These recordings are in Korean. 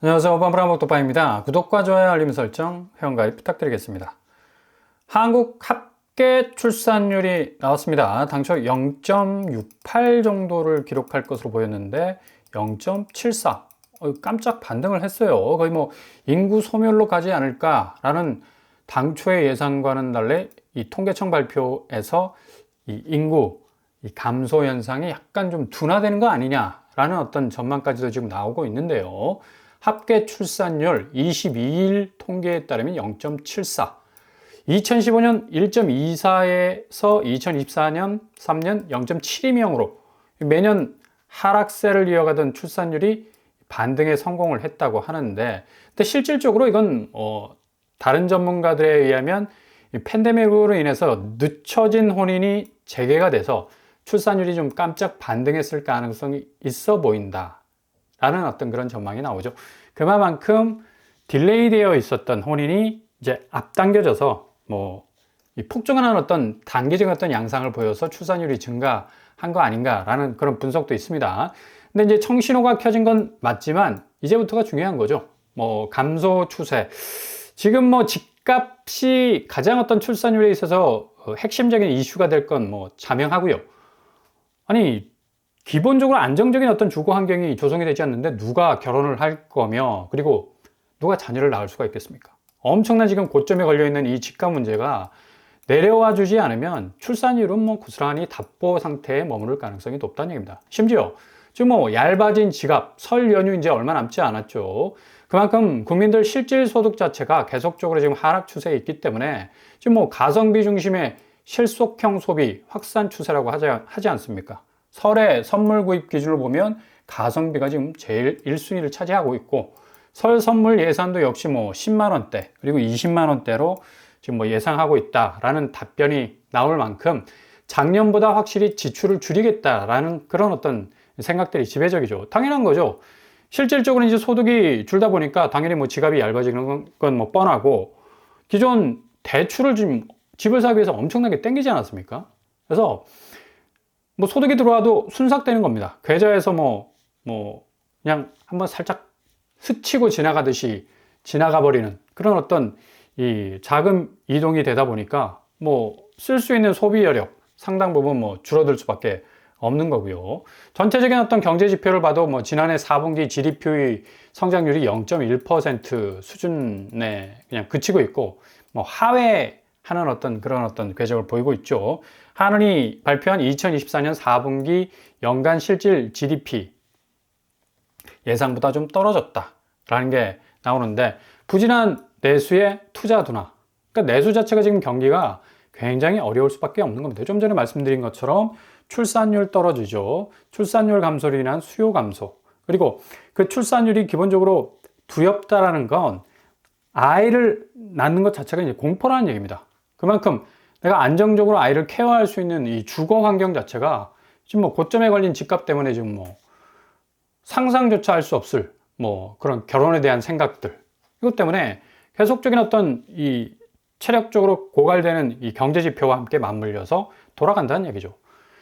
안녕하세요. 오빠브라목토파입니다. 구독과 좋아요, 알림 설정, 회원가입 부탁드리겠습니다. 한국 합계 출산율이 나왔습니다. 당초 0.68 정도를 기록할 것으로 보였는데 0.74. 깜짝 반등을 했어요. 거의 뭐 인구 소멸로 가지 않을까라는 당초의 예상과는 달리 이 통계청 발표에서 이 인구 감소 현상이 약간 좀 둔화되는 거 아니냐라는 어떤 전망까지도 지금 나오고 있는데요. 합계 출산율 22일 통계에 따르면 0.74, 2015년 1.24에서 2024년 3년 0.72명으로 매년 하락세를 이어가던 출산율이 반등에 성공을 했다고 하는데, 근데 실질적으로 이건 다른 전문가들에 의하면 팬데믹으로 인해서 늦춰진 혼인이 재개가 돼서 출산율이 좀 깜짝 반등했을 가능성이 있어 보인다 라는 어떤 그런 전망이 나오죠. 그만큼 딜레이 되어 있었던 혼인이 이제 앞당겨져서 이 폭증하는 어떤 단기적인 어떤 양상을 보여서 출산율이 증가한 거 아닌가라는 그런 분석도 있습니다. 근데 이제 청신호가 켜진 건 맞지만 이제부터가 중요한 거죠. 감소 추세. 지금 집값이 가장 어떤 출산율에 있어서 핵심적인 이슈가 될 건 자명하고요. 아니, 기본적으로 안정적인 어떤 주거 환경이 조성이 되지 않는데 누가 결혼을 할 거며, 그리고 누가 자녀를 낳을 수가 있겠습니까? 엄청난 지금 고점에 걸려있는 이 집값 문제가 내려와 주지 않으면 출산율은 고스란히 답보 상태에 머무를 가능성이 높다는 얘기입니다. 심지어 지금 얇아진 지갑, 설 연휴 이제 얼마 남지 않았죠. 그만큼 국민들 실질 소득 자체가 계속적으로 지금 하락 추세에 있기 때문에 지금 가성비 중심의 실속형 소비 확산 추세라고 하지 않습니까? 설의 선물 구입 기준으로 보면 가성비가 지금 제일 1순위를 차지하고 있고, 설 선물 예산도 역시 10만 원대 그리고 20만 원대로 지금 예상하고 있다라는 답변이 나올 만큼 작년보다 확실히 지출을 줄이겠다라는 그런 어떤 생각들이 지배적이죠. 당연한 거죠. 실질적으로 이제 소득이 줄다 보니까 당연히 지갑이 얇아지는 건 뻔하고, 기존 대출을 지금 집을 사기 위해서 엄청나게 땡기지 않았습니까? 그래서 소득이 들어와도 순삭되는 겁니다. 계좌에서 그냥 한번 살짝 스치고 지나가듯이 지나가 버리는 그런 어떤 이 자금 이동이 되다 보니까 쓸 수 있는 소비 여력 상당 부분 줄어들 수밖에 없는 거고요. 전체적인 어떤 경제 지표를 봐도 지난해 4분기 GDP 성장률이 0.1% 수준에 그냥 그치고 있고, 하회하는 어떤 그런 어떤 궤적을 보이고 있죠. 한은이 발표한 2024년 4분기 연간 실질 GDP 예상보다 좀 떨어졌다라는 게 나오는데, 부진한 내수의 투자 둔화. 그러니까 내수 자체가 지금 경기가 굉장히 어려울 수밖에 없는 겁니다. 좀 전에 말씀드린 것처럼 출산율 떨어지죠. 출산율 감소로 인한 수요 감소. 그리고 그 출산율이 기본적으로 두렵다라는 건 아이를 낳는 것 자체가 이제 공포라는 얘기입니다. 그만큼 내가 안정적으로 아이를 케어할 수 있는 이 주거 환경 자체가 지금 고점에 걸린 집값 때문에 지금 상상조차 할 수 없을 그런 결혼에 대한 생각들, 이것 때문에 계속적인 어떤 이 체력적으로 고갈되는 이 경제 지표와 함께 맞물려서 돌아간다는 얘기죠.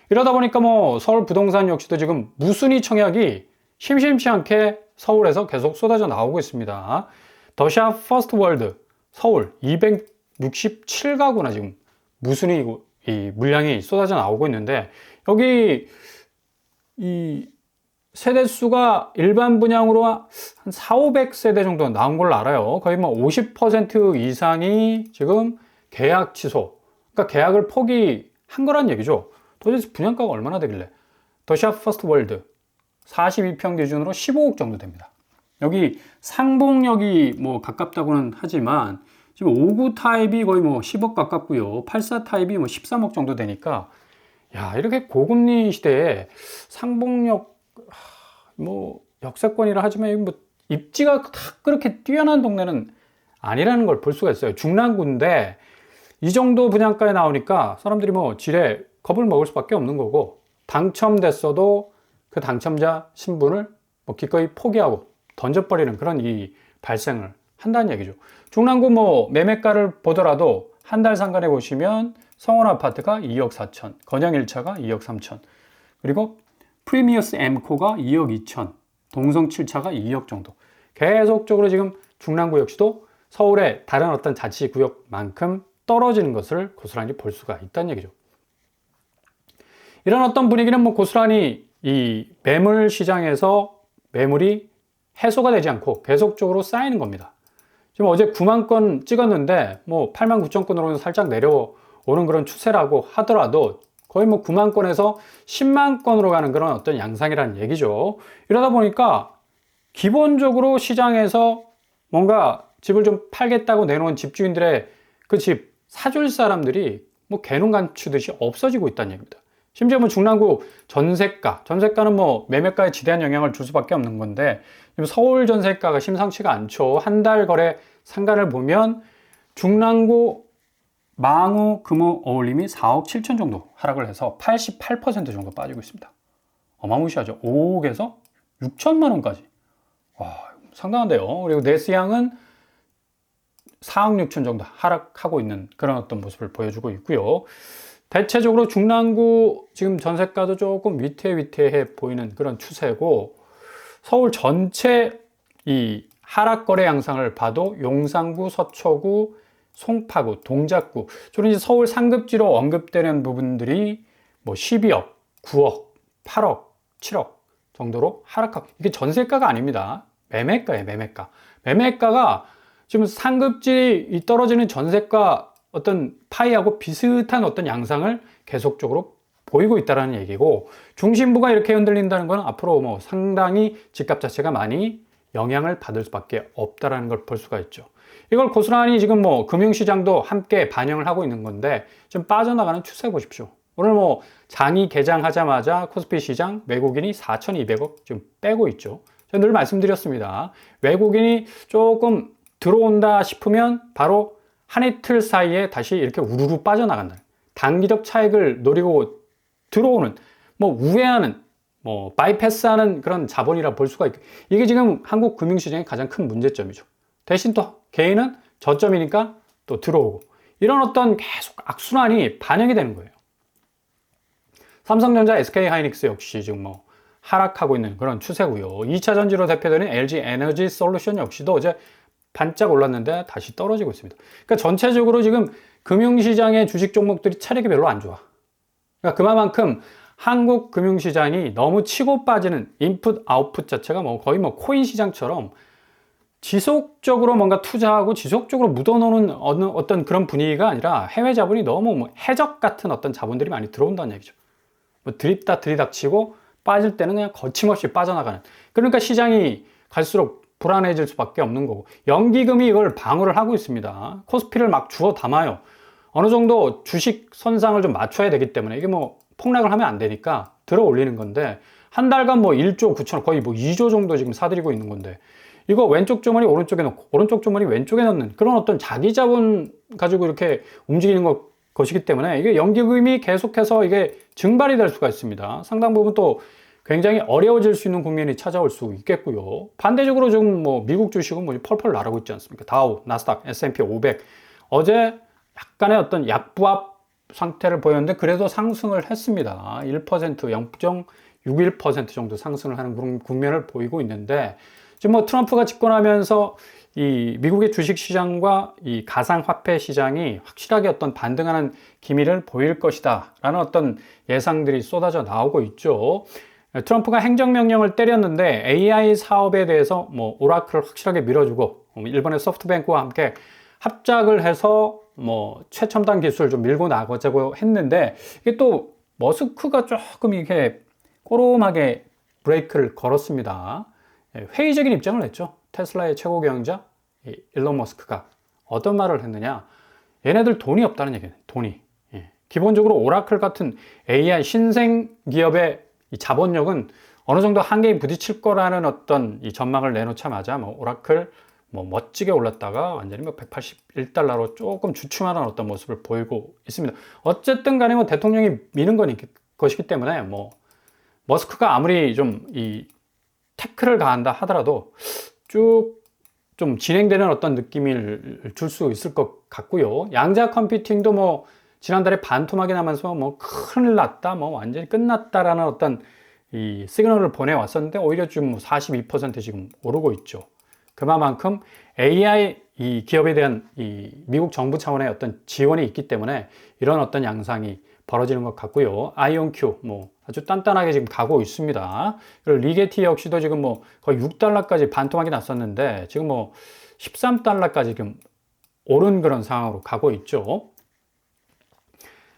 이러다 보니까 서울 부동산 역시도 지금 무순위 청약이 심심치 않게 서울에서 계속 쏟아져 나오고 있습니다. 더샵 퍼스트월드 서울 267가구나 지금 무순위 이 물량이 쏟아져 나오고 있는데, 여기 이 세대수가 일반 분양으로 한 4,500세대 정도 나온 걸로 알아요. 거의 50% 이상이 지금 계약 취소, 그러니까 계약을 포기한 거란 얘기죠. 도대체 분양가가 얼마나 되길래. 더샵 퍼스트월드 42평 기준으로 15억 정도 됩니다. 여기 상봉역이 가깝다고는 하지만 지금 59 타입이 거의 10억 가깝고요. 84 타입이 13억 정도 되니까, 야, 이렇게 고금리 시대에 상봉역 역세권이라 하지만 입지가 그렇게 뛰어난 동네는 아니라는 걸 볼 수가 있어요. 중랑구인데 이 정도 분양가에 나오니까 사람들이 지레 겁을 먹을 수밖에 없는 거고, 당첨됐어도 그 당첨자 신분을 기꺼이 포기하고 던져버리는 그런 이 발생을 한다는 얘기죠. 중랑구 매매가를 보더라도 한 달 상간에 보시면 성원 아파트가 2억 4천, 건양 1차가 2억 3천, 그리고 프리미어스 M코가 2억 2천, 동성 7차가 2억 정도. 계속적으로 지금 중랑구 역시도 서울의 다른 어떤 자치구역만큼 떨어지는 것을 고스란히 볼 수가 있다는 얘기죠. 이런 어떤 분위기는 뭐 고스란히 이 매물 시장에서 매물이 해소가 되지 않고 계속적으로 쌓이는 겁니다. 지금 어제 9만 건 찍었는데 뭐 8만 9천 건으로는 살짝 내려오는 그런 추세라고 하더라도 거의 뭐 9만 건에서 10만 건으로 가는 그런 어떤 양상이라는 얘기죠. 이러다 보니까 기본적으로 시장에서 뭔가 집을 좀 팔겠다고 내놓은 집주인들의 그 집 사줄 사람들이 뭐 개눈 감추듯이 없어지고 있다는 얘기입니다. 심지어 뭐 중랑구 전세가는 뭐 매매가에 지대한 영향을 줄 수밖에 없는 건데 서울 전세가가 심상치가 않죠. 한 달 거래 상가를 보면 중랑구 망우 금우 어울림이 4억 7천 정도 하락을 해서 88% 정도 빠지고 있습니다. 어마무시하죠. 5억에서 6천만 원까지. 와, 상당한데요. 그리고 네스양은 4억 6천 정도 하락하고 있는 그런 어떤 모습을 보여주고 있고요. 대체적으로 중랑구 지금 전세가도 조금 위태위태해 보이는 그런 추세고, 서울 전체 이 하락 거래 양상을 봐도 용산구, 서초구, 송파구, 동작구, 주로 이제 서울 상급지로 언급되는 부분들이 뭐 12억, 9억, 8억, 7억 정도로 하락하고, 이게 전세가가 아닙니다. 매매가예요, 매매가. 매매가가 지금 상급지 떨어지는 전세가 어떤 파이하고 비슷한 어떤 양상을 계속적으로 보이고 있다는 얘기고, 중심부가 이렇게 흔들린다는 건 앞으로 뭐 상당히 집값 자체가 많이 영향을 받을 수밖에 없다는 걸 볼 수가 있죠. 이걸 고스란히 지금 뭐 금융시장도 함께 반영을 하고 있는 건데, 좀 빠져나가는 추세 보십시오. 오늘 뭐 장이 개장하자마자 코스피 시장 외국인이 4,200억 지금 빼고 있죠. 제가 늘 말씀드렸습니다. 외국인이 조금 들어온다 싶으면 바로 한 이틀 사이에 다시 이렇게 우르르 빠져나간다. 단기적 차익을 노리고 들어오는, 뭐 우회하는, 뭐 바이패스하는 그런 자본이라 볼 수가 있고, 이게 지금 한국 금융시장의 가장 큰 문제점이죠. 대신 또 개인은 저점이니까 또 들어오고, 이런 어떤 계속 악순환이 반영이 되는 거예요. 삼성전자, SK하이닉스 역시 지금 뭐 하락하고 있는 그런 추세고요. 2차 전지로 대표되는 LG 에너지 솔루션 역시도 어제 반짝 올랐는데 다시 떨어지고 있습니다. 그러니까 전체적으로 지금 금융시장의 주식 종목들이 차력이 별로 안 좋아. 그러니까 그만큼 한국 금융시장이 너무 치고 빠지는 인풋 아웃풋 자체가 뭐 거의 뭐 코인 시장처럼 지속적으로 뭔가 투자하고 지속적으로 묻어놓는 어떤 그런 분위기가 아니라, 해외 자본이 너무 뭐 해적 같은 어떤 자본들이 많이 들어온다는 얘기죠. 뭐 드립다 들이닥치고 빠질 때는 그냥 거침없이 빠져나가는. 그러니까 시장이 갈수록 불안해질 수밖에 없는 거고, 연기금이 이걸 방어를 하고 있습니다. 코스피를 막 주워 담아요. 어느 정도 주식 선상을 좀 맞춰야 되기 때문에 이게 뭐 폭락을 하면 안 되니까 들어 올리는 건데, 한 달간 뭐 1조 9천억, 거의 뭐 2조 정도 지금 사들이고 있는 건데, 이거 왼쪽 주머니 오른쪽에 넣고 오른쪽 주머니 왼쪽에 넣는 그런 어떤 자기 자본 가지고 이렇게 움직이는 것이기 때문에, 이게 연기금이 계속해서 이게 증발이 될 수가 있습니다. 상당 부분 또 굉장히 어려워질 수 있는 국면이 찾아올 수 있겠고요. 반대적으로 지금 뭐 미국 주식은 뭐 펄펄 날아오고 있지 않습니까? 다우, 나스닥, S&P 500 어제 약간의 어떤 약부합 상태를 보였는데 그래도 상승을 했습니다. 1%, 0.61% 정도 상승을 하는 국면을 보이고 있는데, 지금 뭐 트럼프가 집권하면서 이 미국의 주식 시장과 이 가상화폐 시장이 확실하게 어떤 반등하는 기미를 보일 것이다 라는 어떤 예상들이 쏟아져 나오고 있죠. 트럼프가 행정명령을 때렸는데 AI 사업에 대해서 뭐 오라클을 확실하게 밀어주고, 일본의 소프트뱅크와 함께 합작을 해서 뭐 최첨단 기술을 좀 밀고 나가자고 했는데, 이게 또 머스크가 조금 이렇게 꼬롬하게 브레이크를 걸었습니다. 회의적인 입장을 냈죠. 테슬라의 최고 경영자 일론 머스크가 어떤 말을 했느냐, 얘네들 돈이 없다는 얘기예요. 돈이. 기본적으로 오라클 같은 AI 신생 기업의 이 자본력은 어느 정도 한계에 부딪힐 거라는 어떤 이 전망을 내놓자마자 뭐 오라클 뭐 멋지게 올랐다가 완전히 뭐 181달러로 조금 주춤하는 어떤 모습을 보이고 있습니다. 어쨌든 간에 뭐 대통령이 미는 것이기 때문에, 뭐 머스크가 아무리 좀 이 태클을 가한다 하더라도 쭉 좀 진행되는 어떤 느낌을 줄 수 있을 것 같고요. 양자 컴퓨팅도 뭐 지난달에 반토막이 나면서 뭐 큰일 났다, 뭐 완전히 끝났다라는 어떤 이 시그널을 보내왔었는데, 오히려 지금 42% 지금 오르고 있죠. 그만큼 AI 이 기업에 대한 이 미국 정부 차원의 어떤 지원이 있기 때문에 이런 어떤 양상이 벌어지는 것 같고요. 아이온큐 뭐 아주 단단하게 지금 가고 있습니다. 그리고 리게티 역시도 지금 뭐 거의 6달러까지 반토막이 났었는데 지금 뭐 13달러까지 지금 오른 그런 상황으로 가고 있죠.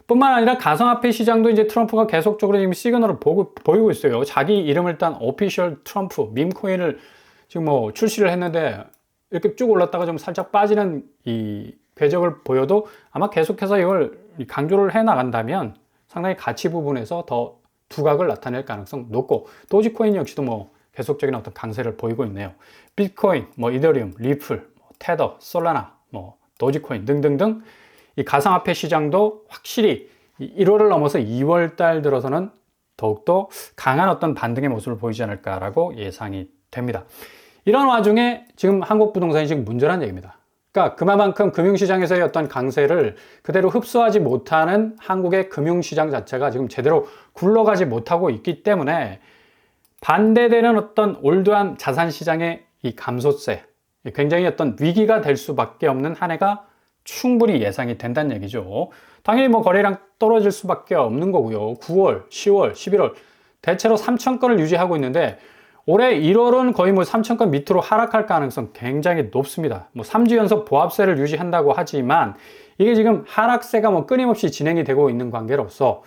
뿐만 아니라 가상화폐 시장도 이제 트럼프가 계속적으로 지금 시그널을 보이고 있어요. 자기 이름을 딴 오피셜 트럼프 밈코인을 지금 뭐 출시를 했는데 이렇게 쭉 올랐다가 좀 살짝 빠지는 이 궤적을 보여도 아마 계속해서 이걸 강조를 해 나간다면 상당히 가치 부분에서 더 두각을 나타낼 가능성 높고, 도지코인 역시도 뭐 계속적인 어떤 강세를 보이고 있네요. 비트코인, 뭐 이더리움, 리플, 뭐 테더, 솔라나, 뭐 도지코인 등등등 이 가상화폐 시장도 확실히 1월을 넘어서 2월 달 들어서는 더욱더 강한 어떤 반등의 모습을 보이지 않을까라고 예상이 됩니다. 이런 와중에 지금 한국 부동산이 지금 문제라는 얘기입니다. 그러니까 그만큼 금융시장에서의 어떤 강세를 그대로 흡수하지 못하는 한국의 금융시장 자체가 지금 제대로 굴러가지 못하고 있기 때문에 반대되는 어떤 올드한 자산시장의 이 감소세, 굉장히 어떤 위기가 될 수밖에 없는 한 해가 충분히 예상이 된다는 얘기죠. 당연히 뭐 거래량 떨어질 수밖에 없는 거고요. 9월, 10월, 11월 대체로 3,000건을 유지하고 있는데 올해 1월은 거의 뭐 3,000건 밑으로 하락할 가능성 굉장히 높습니다. 뭐 3주 연속 보합세를 유지한다고 하지만 이게 지금 하락세가 뭐 끊임없이 진행이 되고 있는 관계로서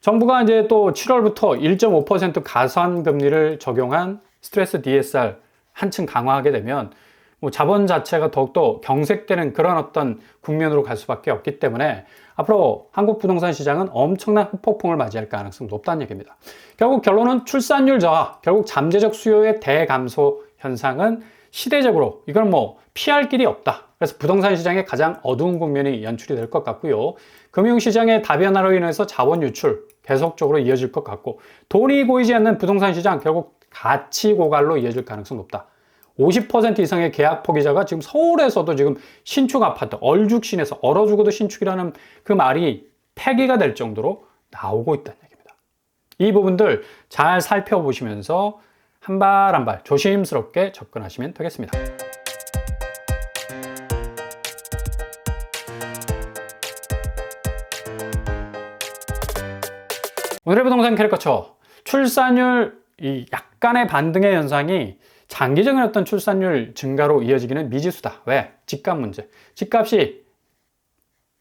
정부가 이제 또 7월부터 1.5% 가산금리를 적용한 스트레스 DSR 한층 강화하게 되면 뭐 자본 자체가 더욱더 경색되는 그런 어떤 국면으로 갈 수밖에 없기 때문에 앞으로 한국 부동산 시장은 엄청난 후폭풍을 맞이할 가능성이 높다는 얘기입니다. 결국 결론은 출산율 저하, 결국 잠재적 수요의 대감소 현상은 시대적으로 이건 뭐 피할 길이 없다. 그래서 부동산 시장의 가장 어두운 국면이 연출이 될 것 같고요. 금융시장의 다변화로 인해서 자본 유출 계속적으로 이어질 것 같고, 돈이 고이지 않는 부동산 시장 결국 가치 고갈로 이어질 가능성이 높다. 50% 이상의 계약 포기자가 지금 서울에서도 지금 신축 아파트, 얼죽신에서 얼어 죽어도 신축이라는 그 말이 폐기가 될 정도로 나오고 있다는 얘기입니다. 이 부분들 잘 살펴보시면서 한 발 한 발 조심스럽게 접근하시면 되겠습니다. 오늘의 부동산 캐릭터처, 출산율 이 약간의 반등의 현상이 장기적인 어떤 출산율 증가로 이어지기는 미지수다. 왜? 집값 문제. 집값이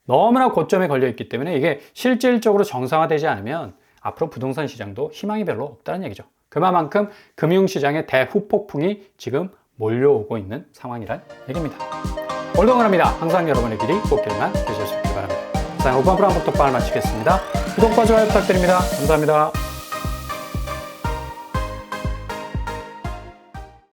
너무나 고점에 걸려 있기 때문에 이게 실질적으로 정상화되지 않으면 앞으로 부동산 시장도 희망이 별로 없다는 얘기죠. 그만큼 금융시장의 대후폭풍이 지금 몰려오고 있는 상황이란 얘기입니다. 오늘도 응원합니다. 항상 여러분의 길이 꽃길만 되실 수 있길 바랍니다. 이상 오픈 프로 한국 독방을 마치겠습니다. 구독과 좋아요 부탁드립니다. 감사합니다.